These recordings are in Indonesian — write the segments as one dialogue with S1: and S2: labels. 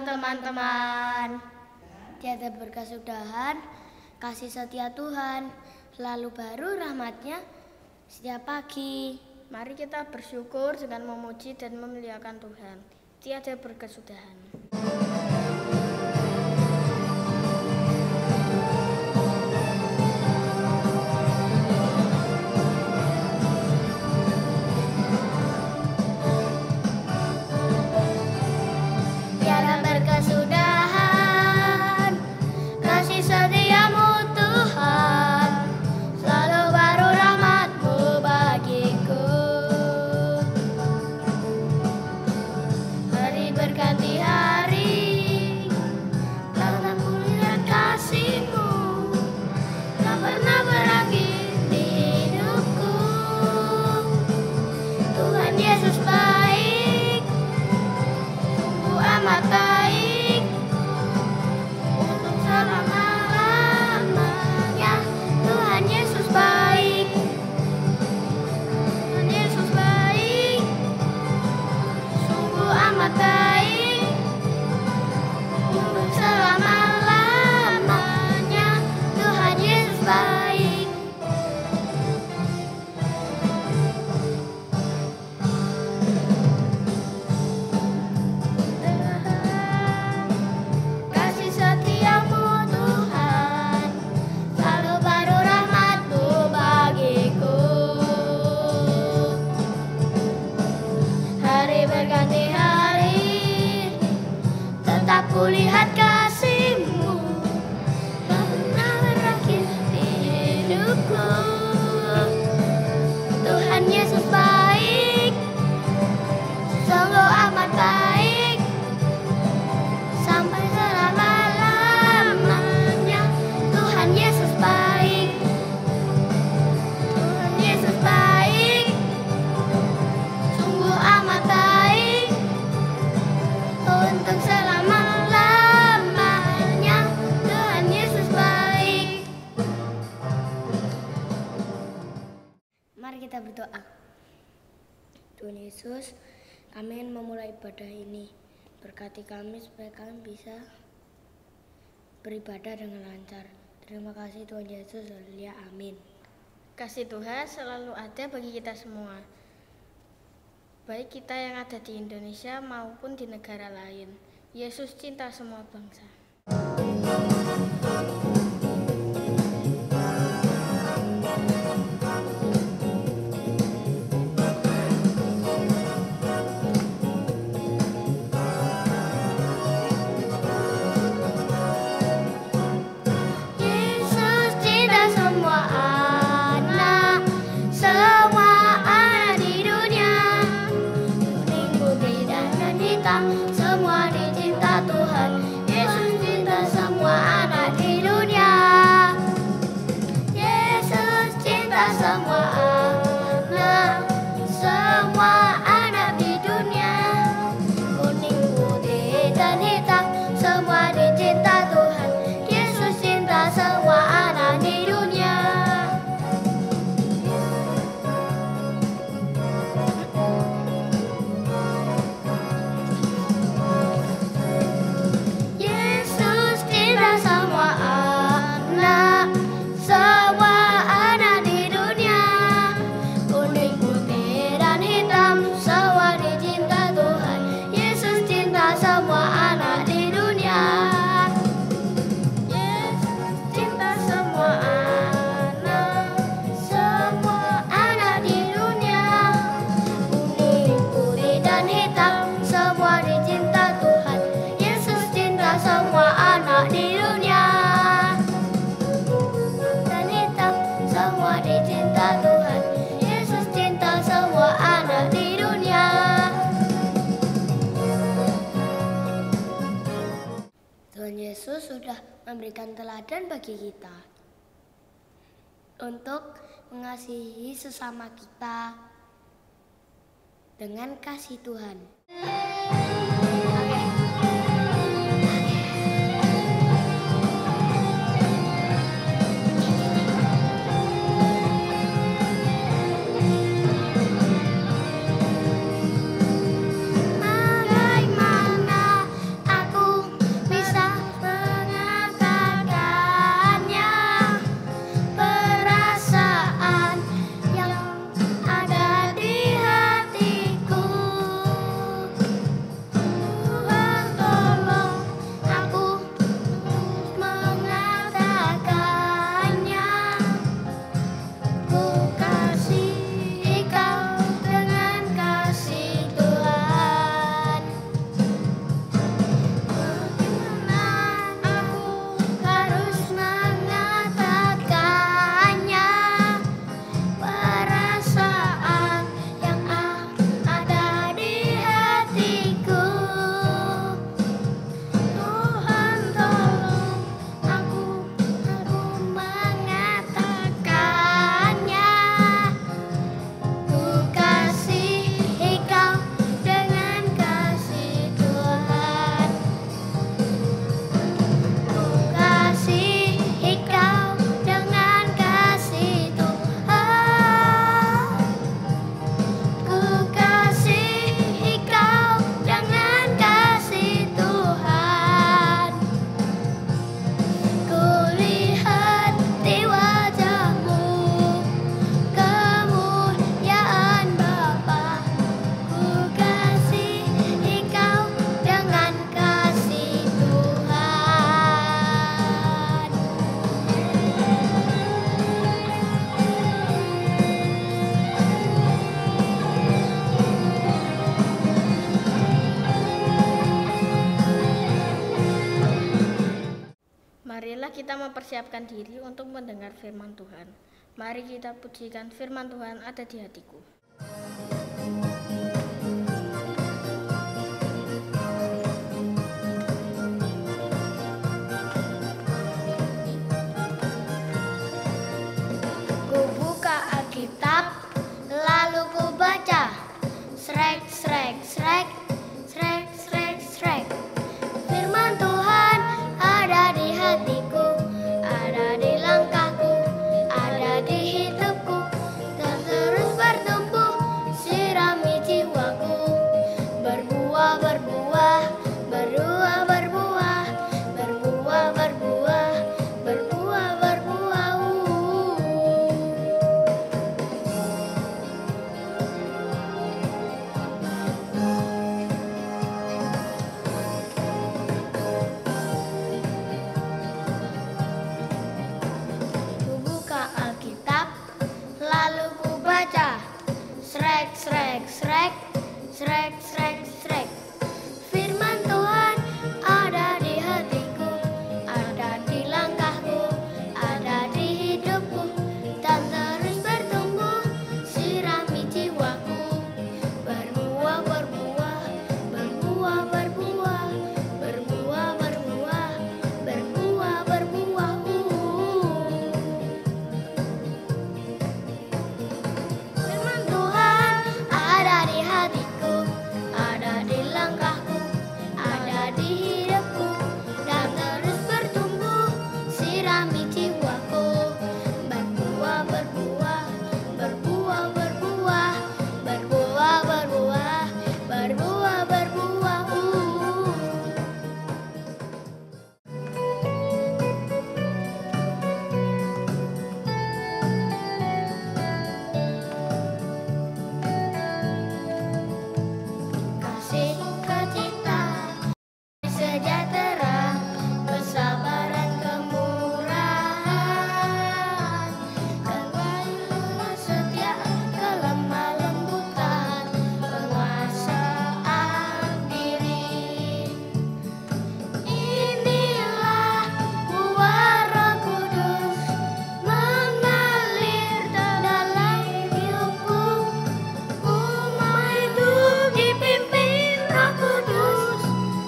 S1: Shalom teman-teman. Tiada berkesudahan, kasih setia Tuhan selalu baru rahmat-Nya setiap pagi. Mari kita bersyukur dengan memuji dan memuliakan Tuhan. Tiada berkesudahan.
S2: Kulihat kasih-Mu tak pernah berakhir di hidupku. Tuhan Yesus baik, sungguh amat baik, sampai selama-lamanya. Tuhan Yesus baik, Tuhan Yesus baik, sungguh amat baik, untuk selama.
S1: Mari kita berdoa. Tuhan Yesus, kami ingin memulai ibadah ini. Berkati kami supaya kami bisa beribadah dengan lancar. Terima kasih Tuhan Yesus. Haleluya. Amin. Kasih Tuhan selalu ada bagi kita semua. Baik kita yang ada di Indonesia maupun di negara lain. Yesus cinta semua bangsa.
S2: Semua dicinta Tuhan, Yesus cinta semua anak di dunia. Yesus cinta semua anak di dunia. Kuning, putih, dan hitam, semua dicinta Tuhan. Yesus cinta semua anak di dunia.
S1: Tuhan Yesus sudah memberikan teladan bagi kita untuk mengasihi sesama kita dengan kasih Tuhan.
S2: Bagaimana aku
S1: marilah kita mempersiapkan diri untuk mendengar firman Tuhan. Mari kita pujikan firman Tuhan ada di hatiku.
S2: Ku buka Alkitab, lalu ku baca. Srek, srek, srek, srek, srek, srek. Firman Tuhan ada di hatiku, ada di langkahku, ada di hidupku, dan terus bertumbuh, sirami jiwaku. Berbuah, berbuah, berbuah, berbuah, berbuah, berbuah, berbuah, berbuah. Ku buka Alkitab, lalu ku baca. Srek, srek, srek, srek, srek, srek. Firman Tuhan ada di hatiku, ada di langkahku, ada di hidupku, dan terus bertumbuh, sirami jiwaku. Berbuah, berbuah, berbuah, berbuah, berbuah, berbuah, berbuah, berbuah. Firman Tuhan ada di hatiku, ada di langkahku, ada di hidupku, dan terus bertumbuh, sirami jiwaku. Berbuah, berbuah, berbuah, berbuah, berbuah, berbuah, berbuah, berbuah. Kasih, sukacita, sejahtera, kesabaran, kemurahan, kebaikan, kesetiaan, kelemah lembutan, penguasaan diri. Inilah buah Roh Kudus mengalir dalam hidupku. Ku mau hidup dipimpin Roh Kudus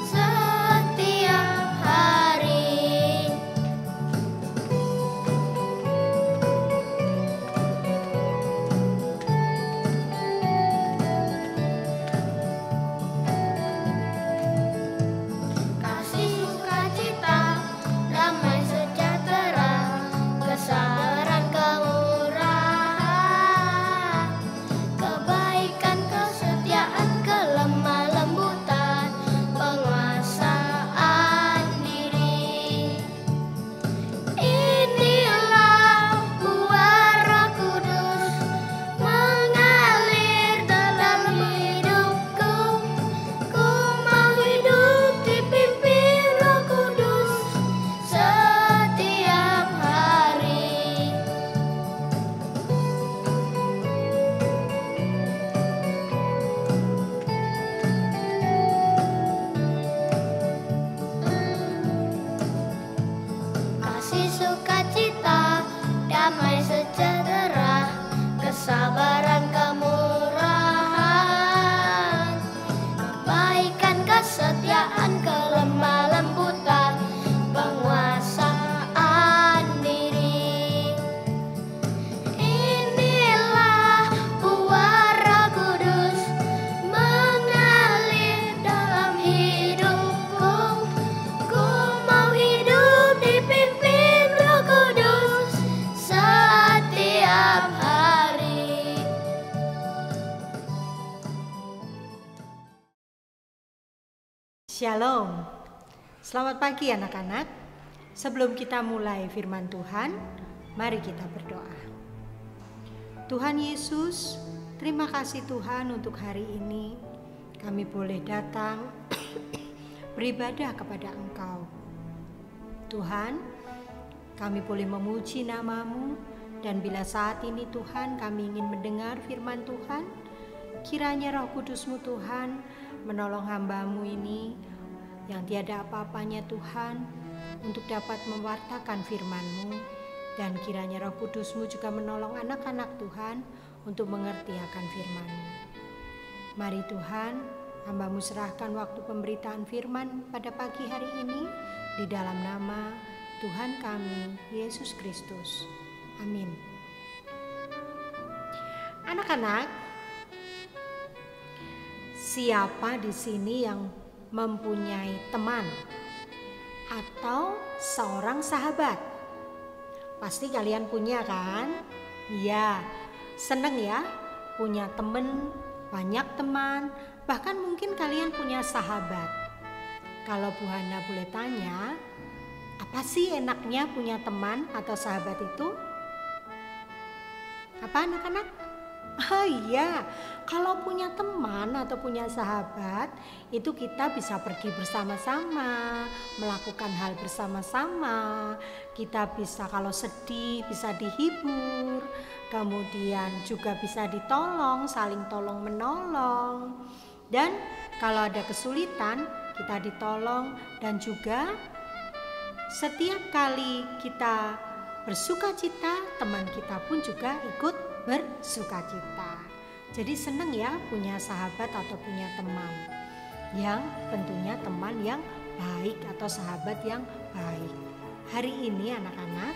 S2: setiap hari. Kasih, sukacita, damai, sejahtera, kesabaran, kemurahan, kebaikan, kesetiaan, kelemah lembutan, penguasaan diri. Inilah buah Roh Kudus mengalir dalam hidupku. Ku mau hidup dipimpin Roh Kudus setiap hari. Kasih, sukacita, damai, sejahtera, kesabaran, kemurahan, kebaikan, kesetiaan, kelemah lembutan, penguasaan diri. Inilah buah Roh Kudus mengalir dalam hidupku. Ku mau hidup dipimpin Roh Kudus setiap hari.
S3: Shalom. Selamat pagi anak-anak. Sebelum kita mulai firman Tuhan, mari kita berdoa. Tuhan Yesus, terima kasih Tuhan untuk hari ini kami boleh datang beribadah kepada Engkau. Tuhan, kami boleh memuji nama-Mu, dan bila saat ini Tuhan kami ingin mendengar firman Tuhan, kiranya Roh Kudus-Mu Tuhan menolong hamba-Mu ini yang tiada apa-apanya Tuhan, untuk dapat mewartakan firman-Mu, dan kiranya Roh Kudus-Mu juga menolong anak-anak Tuhan untuk mengerti akan firman-Mu. Mari Tuhan, hamba-Mu serahkan waktu pemberitaan firman pada pagi hari ini di dalam nama Tuhan kami, Yesus Kristus. Amin. Anak-anak, siapa di sini yang mempunyai teman atau seorang sahabat? Pasti kalian punya kan? Iya, seneng ya punya teman, banyak teman, bahkan mungkin kalian punya sahabat. Kalau Bu Hana boleh tanya, apa sih enaknya punya teman atau sahabat itu? Apa anak-anak? Oh iya, kalau punya teman atau punya sahabat, itu kita bisa pergi bersama-sama, melakukan hal bersama-sama. Kita bisa kalau sedih bisa dihibur, kemudian juga bisa ditolong, saling tolong menolong. Dan kalau ada kesulitan, kita ditolong, dan juga setiap kali kita bersukacita, teman kita pun juga ikut bersukacita. Jadi senang ya punya sahabat atau punya teman yang tentunya teman yang baik atau sahabat yang baik. Hari ini anak-anak,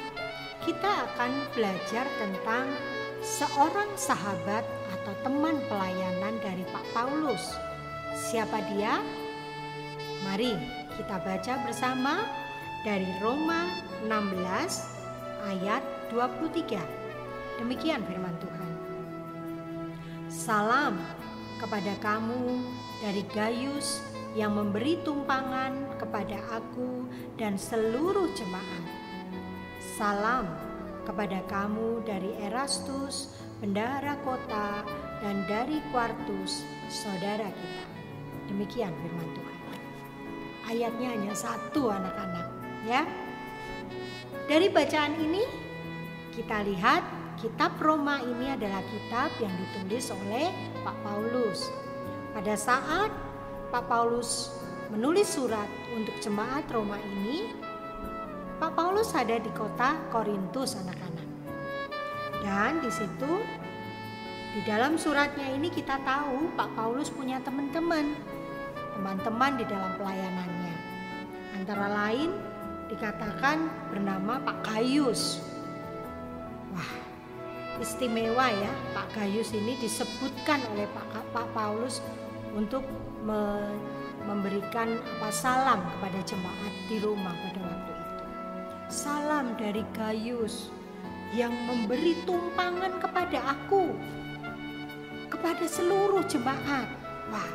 S3: kita akan belajar tentang seorang sahabat atau teman pelayanan dari Pak Paulus. Siapa dia? Mari kita baca bersama dari Roma 16 ayat 23. Demikian firman Tuhan. Salam kepada kamu dari Gaius yang memberi tumpangan kepada aku dan seluruh jemaat. Salam kepada kamu dari Erastus, bendahara kota, dan dari Quartus, saudara kita. Demikian firman Tuhan. Ayatnya hanya satu anak-anak, ya. Dari bacaan ini kita lihat kitab Roma ini adalah kitab yang ditulis oleh Pak Paulus. Pada saat Pak Paulus menulis surat untuk jemaat Roma ini, Pak Paulus ada di kota Korintus anak-anak. Dan di situ di dalam suratnya ini kita tahu Pak Paulus punya teman-teman di dalam pelayanannya. Antara lain dikatakan bernama Pak Gaius. Wah, istimewa ya, Pak Gaius ini disebutkan oleh Pak Paulus untuk memberikan salam kepada jemaat di Roma pada waktu itu. Salam dari Gaius yang memberi tumpangan kepada aku, kepada seluruh jemaat. Wah,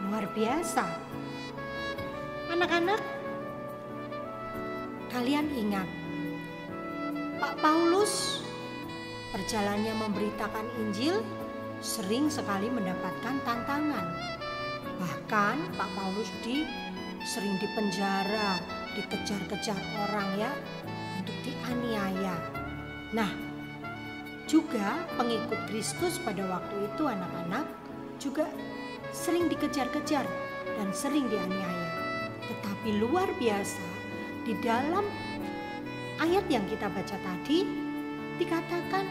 S3: luar biasa. Anak-anak, kalian ingat Pak Paulus perjalanannya memberitakan Injil sering sekali mendapatkan tantangan. Bahkan Pak Paulus sering dipenjara, dikejar-kejar orang ya, untuk dianiaya. Nah, juga pengikut Kristus pada waktu itu anak-anak juga sering dikejar-kejar dan sering dianiaya. Tetapi luar biasa, di dalam ayat yang kita baca tadi dikatakan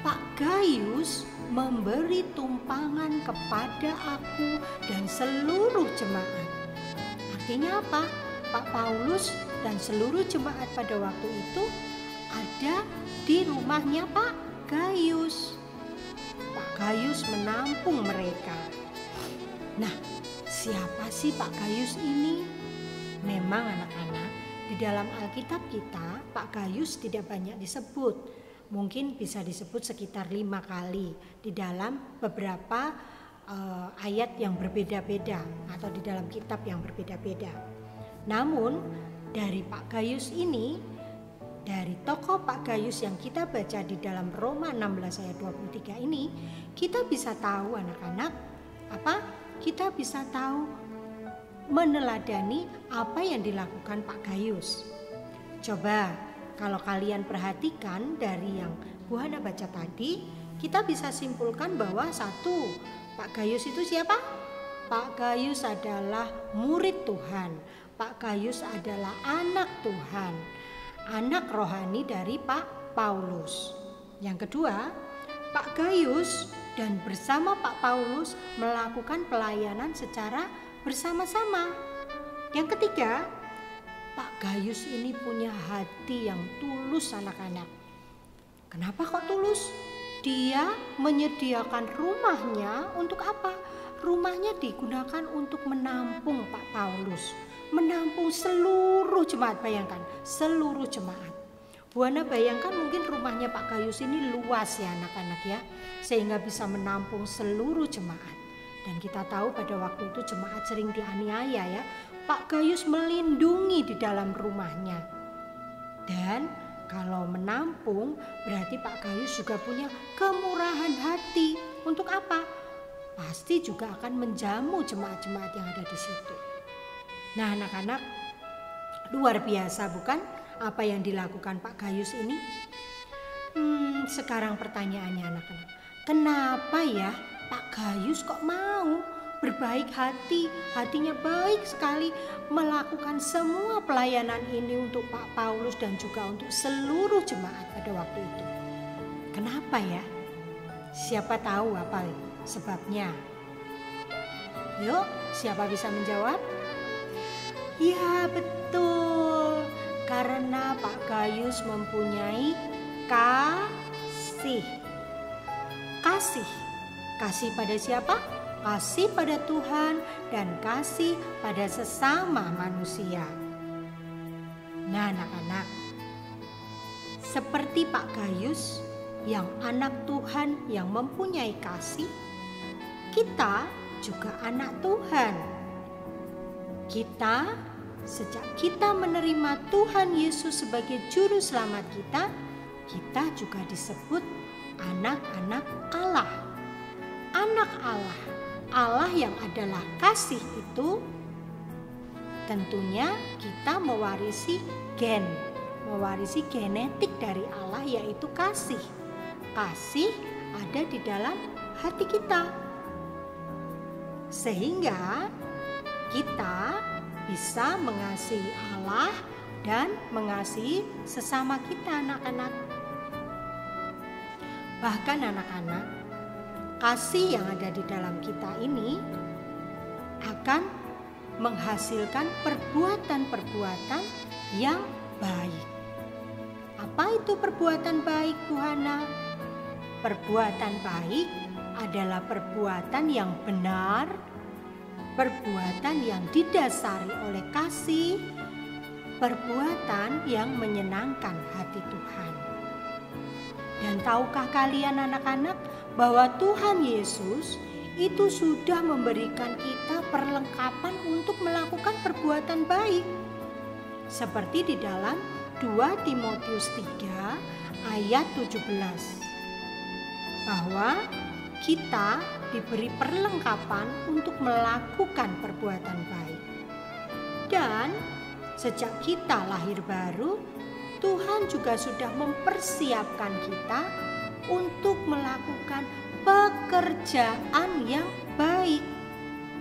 S3: Pak Gaius memberi tumpangan kepada aku dan seluruh jemaat. Artinya apa? Pak Paulus dan seluruh jemaat pada waktu itu ada di rumahnya Pak Gaius. Pak Gaius menampung mereka. Nah, siapa sih Pak Gaius ini? Memang anak-anak, di dalam Alkitab kita Pak Gaius tidak banyak disebut. Mungkin bisa disebut sekitar 5 kali di dalam beberapa ayat yang berbeda-beda atau di dalam kitab yang berbeda-beda. Namun dari Pak Gaius ini, dari tokoh Pak Gaius yang kita baca di dalam Roma 16 ayat 23 ini, kita bisa tahu anak-anak apa? Kita bisa tahu meneladani apa yang dilakukan Pak Gaius. Coba kalau kalian perhatikan dari yang Bu Hana baca tadi, kita bisa simpulkan bahwa satu, Pak Gaius itu siapa? Pak Gaius adalah murid Tuhan. Pak Gayus adalah anak Tuhan, anak rohani dari Pak Paulus. Yang kedua, Pak Gayus dan bersama Pak Paulus melakukan pelayanan secara bersama-sama. Yang ketiga, Pak Gayus ini punya hati yang tulus anak-anak. Kenapa kok tulus? Dia menyediakan rumahnya untuk apa? Rumahnya digunakan untuk menampung Pak Paulus, menampung seluruh jemaat. Bayangkan, seluruh jemaat. Bu Ana bayangkan mungkin rumahnya Pak Gayus ini luas ya anak-anak ya, sehingga bisa menampung seluruh jemaat. Dan kita tahu pada waktu itu jemaat sering dianiaya ya. Pak Gayus melindungi di dalam rumahnya. Dan kalau menampung berarti Pak Gayus juga punya kemurahan hati. Untuk apa? Pasti juga akan menjamu jemaat-jemaat yang ada di situ. Nah anak-anak, luar biasa bukan apa yang dilakukan Pak Gayus ini? Sekarang pertanyaannya anak-anak, kenapa ya Pak Gayus kok mau berbaik hati, hatinya baik sekali melakukan semua pelayanan ini untuk Pak Paulus dan juga untuk seluruh jemaat pada waktu itu? Kenapa ya? Siapa tahu apa sebabnya? Yuk, siapa bisa menjawab? Ya betul, karena Pak Gayus mempunyai kasih. Kasih pada siapa? Kasih pada Tuhan dan kasih pada sesama manusia. Nah anak-anak, seperti Pak Gayus yang anak Tuhan yang mempunyai kasih, kita juga anak Tuhan. Kita, sejak kita menerima Tuhan Yesus sebagai juru selamat kita juga disebut anak-anak Allah. Anak Allah, Allah yang adalah kasih itu, tentunya kita mewarisi genetik dari Allah, yaitu kasih. Kasih ada di dalam hati kita, sehingga kita bisa mengasihi Allah dan mengasihi sesama kita anak-anak. Bahkan anak-anak, kasih yang ada di dalam kita ini akan menghasilkan perbuatan-perbuatan yang baik. Apa itu perbuatan baik, Bu Hana? Perbuatan baik adalah perbuatan yang benar, perbuatan yang didasari oleh kasih, perbuatan yang menyenangkan hati Tuhan. Dan tahukah kalian anak-anak bahwa Tuhan Yesus itu sudah memberikan kita perlengkapan untuk melakukan perbuatan baik. Seperti di dalam 2 Timotius 3 ayat 17. Bahwa kita diberi perlengkapan untuk melakukan perbuatan baik. Dan sejak kita lahir baru, Tuhan juga sudah mempersiapkan kita untuk melakukan pekerjaan yang baik.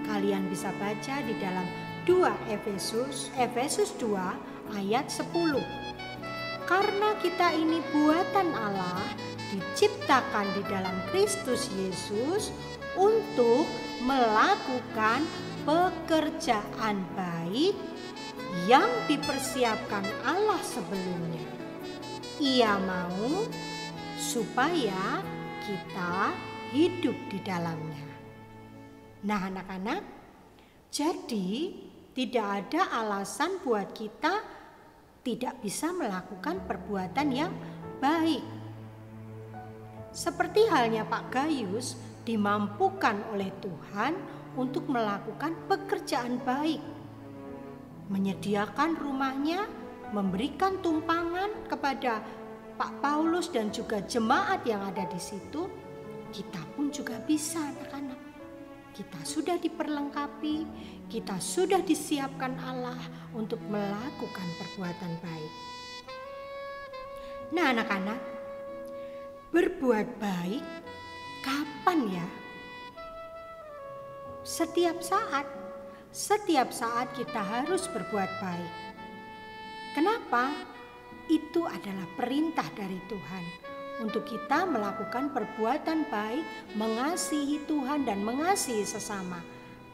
S3: Kalian bisa baca di dalam 2 Efesus 2 ayat 10. Karena kita ini buatan Allah, diciptakan di dalam Kristus Yesus untuk melakukan pekerjaan baik yang dipersiapkan Allah sebelumnya. Ia mau supaya kita hidup di dalamnya. Nah anak-anak, jadi tidak ada alasan buat kita tidak bisa melakukan perbuatan yang baik. Seperti halnya Pak Gayus dimampukan oleh Tuhan untuk melakukan pekerjaan baik. Menyediakan rumahnya, memberikan tumpangan kepada Pak Paulus dan juga jemaat yang ada di situ. Kita pun juga bisa anak-anak. Kita sudah diperlengkapi, kita sudah disiapkan Allah untuk melakukan perbuatan baik. Nah anak-anak, berbuat baik kapan ya? Setiap saat. setiap saat kita harus berbuat baik. Kenapa? Itu adalah perintah dari Tuhan untuk kita melakukan perbuatan baik, mengasihi Tuhan dan mengasihi sesama.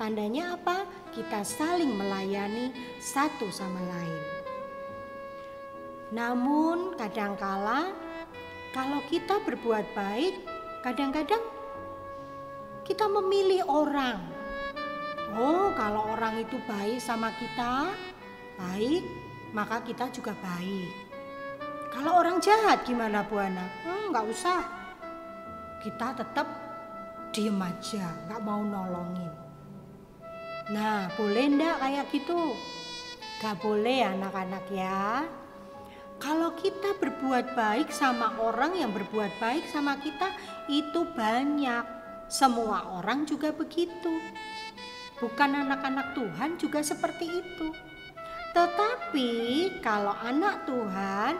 S3: Tandanya apa? Kita saling melayani satu sama lain. Namun kadangkala kalau kita berbuat baik, kadang-kadang kita memilih orang. Oh, kalau orang itu baik sama kita, baik, maka kita juga baik. Kalau orang jahat gimana Bu Ana? Nggak usah. Kita tetap diem aja, nggak mau nolongin. Nah, boleh enggak kayak gitu? Gak boleh anak-anak ya. Kalau kita berbuat baik sama orang yang berbuat baik sama kita, itu banyak. Semua orang juga begitu. Bukan anak-anak Tuhan juga seperti itu. Tetapi kalau anak Tuhan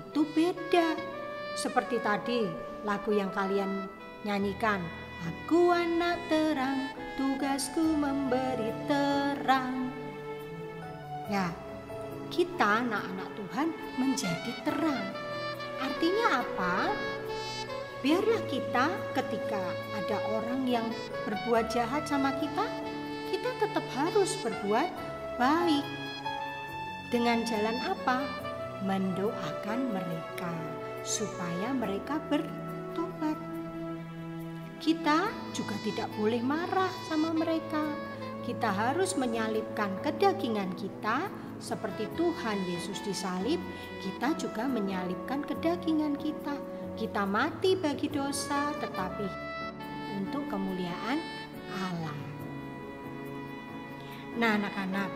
S3: itu beda. Seperti tadi lagu yang kalian nyanyikan. Aku anak terang, tugasku memberi terang. Ya, kita anak-anak Tuhan menjadi terang. Artinya apa? Biarlah kita ketika ada orang yang berbuat jahat sama kita, kita tetap harus berbuat baik. Dengan jalan apa? Mendoakan mereka supaya mereka bertobat. Kita juga tidak boleh marah sama mereka. Kita harus menyalibkan kedagingan kita seperti Tuhan Yesus disalib. Kita juga menyalibkan kedagingan kita. Kita mati bagi dosa tetapi untuk kemuliaan Allah. Nah anak-anak,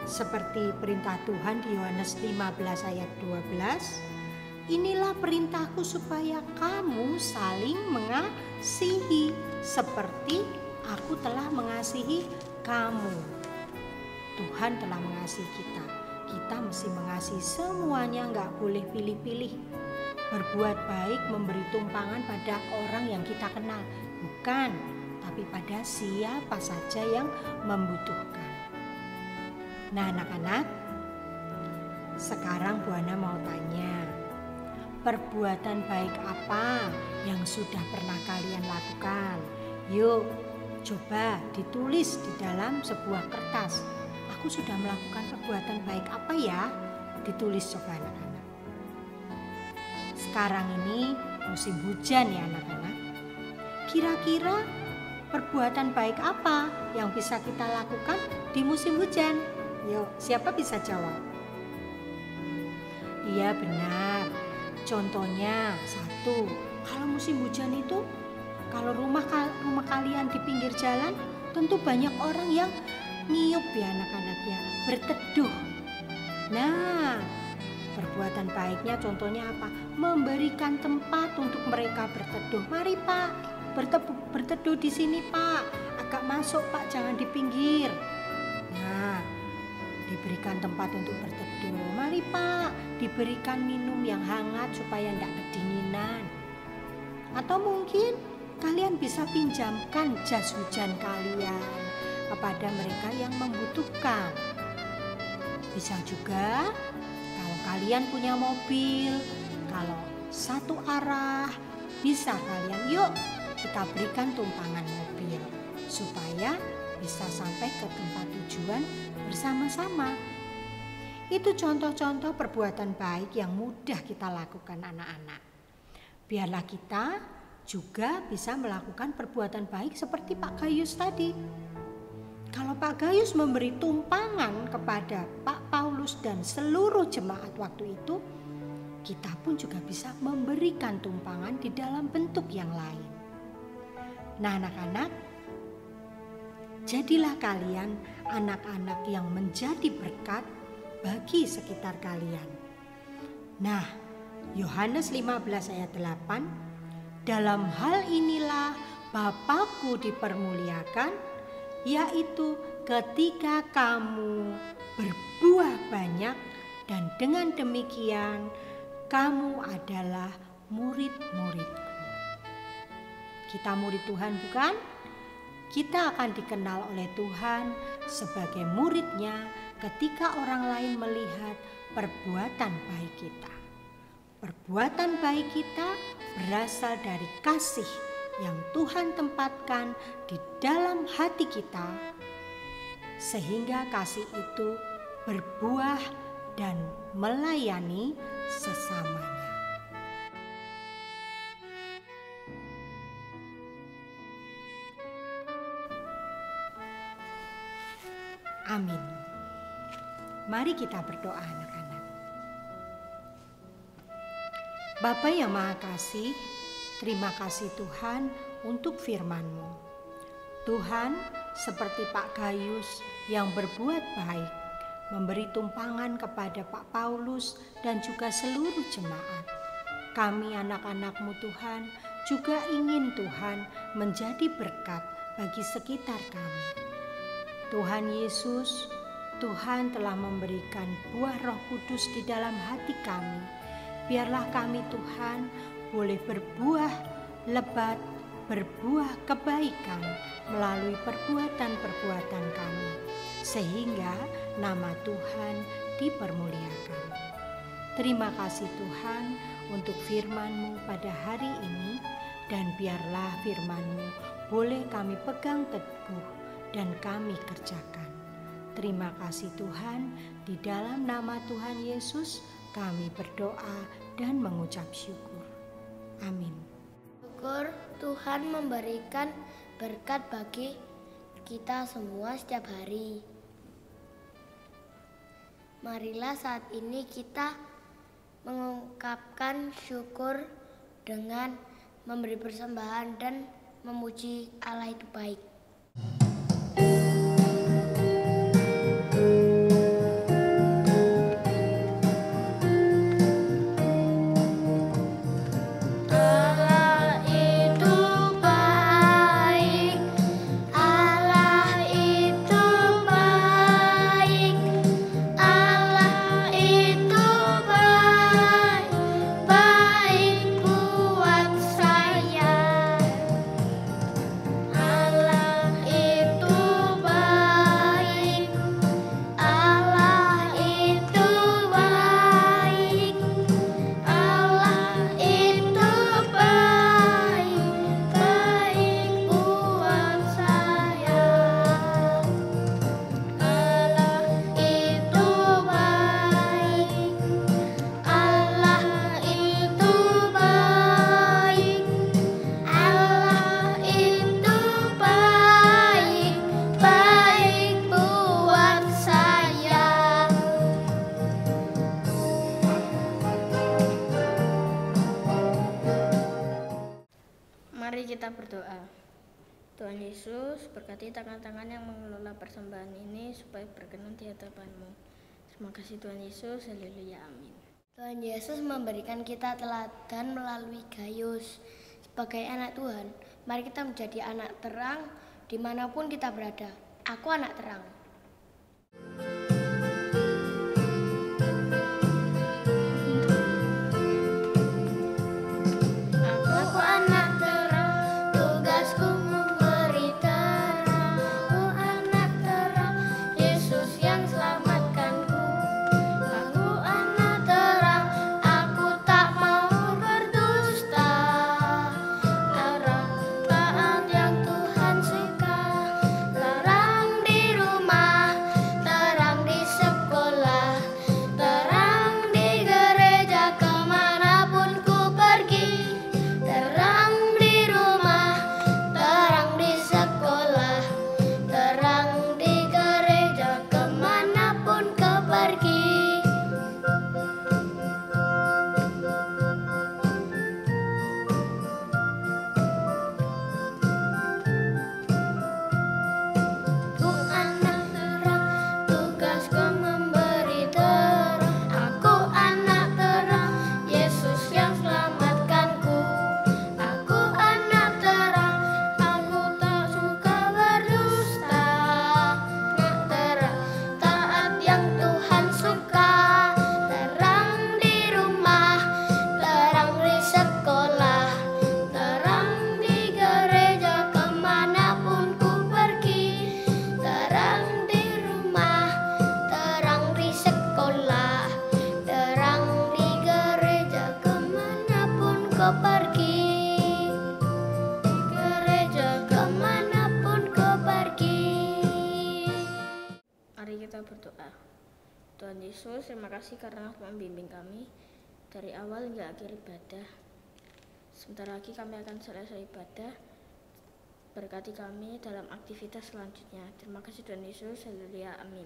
S3: seperti perintah Tuhan di Yohanes 15 ayat 12, inilah perintahku supaya kamu saling mengasihi seperti aku telah mengasihi kamu. Tuhan telah mengasihi kita. Kita mesti mengasihi semuanya, gak boleh pilih-pilih. Berbuat baik, memberi tumpangan pada orang yang kita kenal. Bukan, tapi pada siapa saja yang membutuhkan. Nah anak-anak, sekarang Bu Ana mau tanya, perbuatan baik apa yang sudah pernah kalian lakukan? Yuk, coba ditulis di dalam sebuah kertas. Aku sudah melakukan perbuatan baik apa ya? Ditulis coba anak-anak. Sekarang ini musim hujan ya anak-anak. Kira-kira perbuatan baik apa yang bisa kita lakukan di musim hujan? Yuk, siapa bisa jawab? Iya benar. Contohnya satu, kalau musim hujan itu, kalau rumah kalian di pinggir jalan, tentu banyak orang yang niup ya anak-anak ya, berteduh. Nah, perbuatan baiknya contohnya apa? Memberikan tempat untuk mereka berteduh. Mari Pak, berteduh di sini Pak. Agak masuk Pak, jangan di pinggir. Nah, diberikan tempat untuk berteduh. Mari Pak, diberikan minum yang hangat supaya tidak kedinginan. Atau mungkin kalian bisa pinjamkan jas hujan kalian kepada mereka yang membutuhkan. Bisa juga kalau kalian punya mobil, kalau satu arah, bisa kalian yuk kita berikan tumpangan mobil supaya bisa sampai ke tempat tujuan bersama-sama. Itu contoh-contoh perbuatan baik yang mudah kita lakukan anak-anak. Biarlah kita juga bisa melakukan perbuatan baik seperti Pak Gayus tadi. Kalau Pak Gayus memberi tumpangan kepada Pak Paulus dan seluruh jemaat waktu itu, kita pun juga bisa memberikan tumpangan di dalam bentuk yang lain. Nah anak-anak, jadilah kalian anak-anak yang menjadi berkat bagi sekitar kalian. Nah, Yohanes 15 ayat 8, dalam hal inilah Bapakku dipermuliakan, yaitu ketika kamu berbuah banyak dan dengan demikian kamu adalah murid-muridku. Kita murid Tuhan bukan? Kita akan dikenal oleh Tuhan sebagai murid-Nya ketika orang lain melihat perbuatan baik kita. Perbuatan baik kita berasal dari kasih yang Tuhan tempatkan di dalam hati kita, sehingga kasih itu berbuah dan melayani sesamanya. Amin. Mari kita berdoa anak-anak. Bapa yang Maha Kasih, terima kasih Tuhan untuk firman-Mu. Tuhan, seperti Pak Gayus yang berbuat baik, memberi tumpangan kepada Pak Paulus dan juga seluruh jemaat. Kami anak-anak-Mu Tuhan juga ingin Tuhan menjadi berkat bagi sekitar kami. Tuhan Yesus, Tuhan telah memberikan buah Roh Kudus di dalam hati kami. Biarlah kami Tuhan boleh berbuah lebat, berbuah kebaikan melalui perbuatan-perbuatan kami, sehingga nama Tuhan dipermuliakan. Terima kasih Tuhan untuk firman-Mu pada hari ini, dan biarlah firman-Mu boleh kami pegang teguh dan kami kerjakan. Terima kasih Tuhan, di dalam nama Tuhan Yesus kami berdoa dan mengucap syukur. Amin.
S1: Syukur Tuhan memberikan berkat bagi kita semua setiap hari. Marilah saat ini kita mengungkapkan syukur dengan memberi persembahan dan memuji Allah itu baik. Mari kita berdoa. Tuhan Yesus, berkati tangan-tangan yang mengelola persembahan ini supaya berkenan di hadapan-Mu. Terima kasih Tuhan Yesus, haleluya, amin. Tuhan Yesus memberikan kita teladan melalui Gayus. Sebagai anak Tuhan, mari kita menjadi anak terang dimanapun kita berada. Aku anak terang.
S2: Rumah
S1: Tuhan Yesus, terima kasih karena membimbing kami dari awal hingga akhir ibadah. Sebentar lagi kami akan selesai ibadah. Berkati kami dalam aktivitas selanjutnya. Terima kasih Tuhan Yesus. Haleluya. Amin.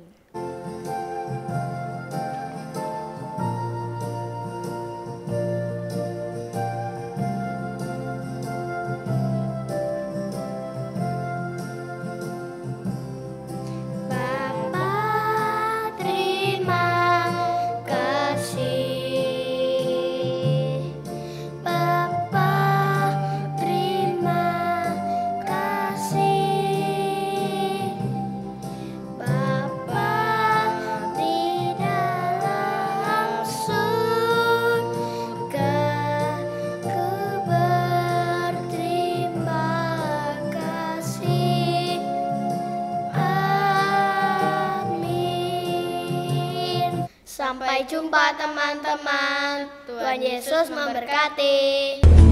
S2: Sampai jumpa teman-teman. Tuhan Yesus memberkati.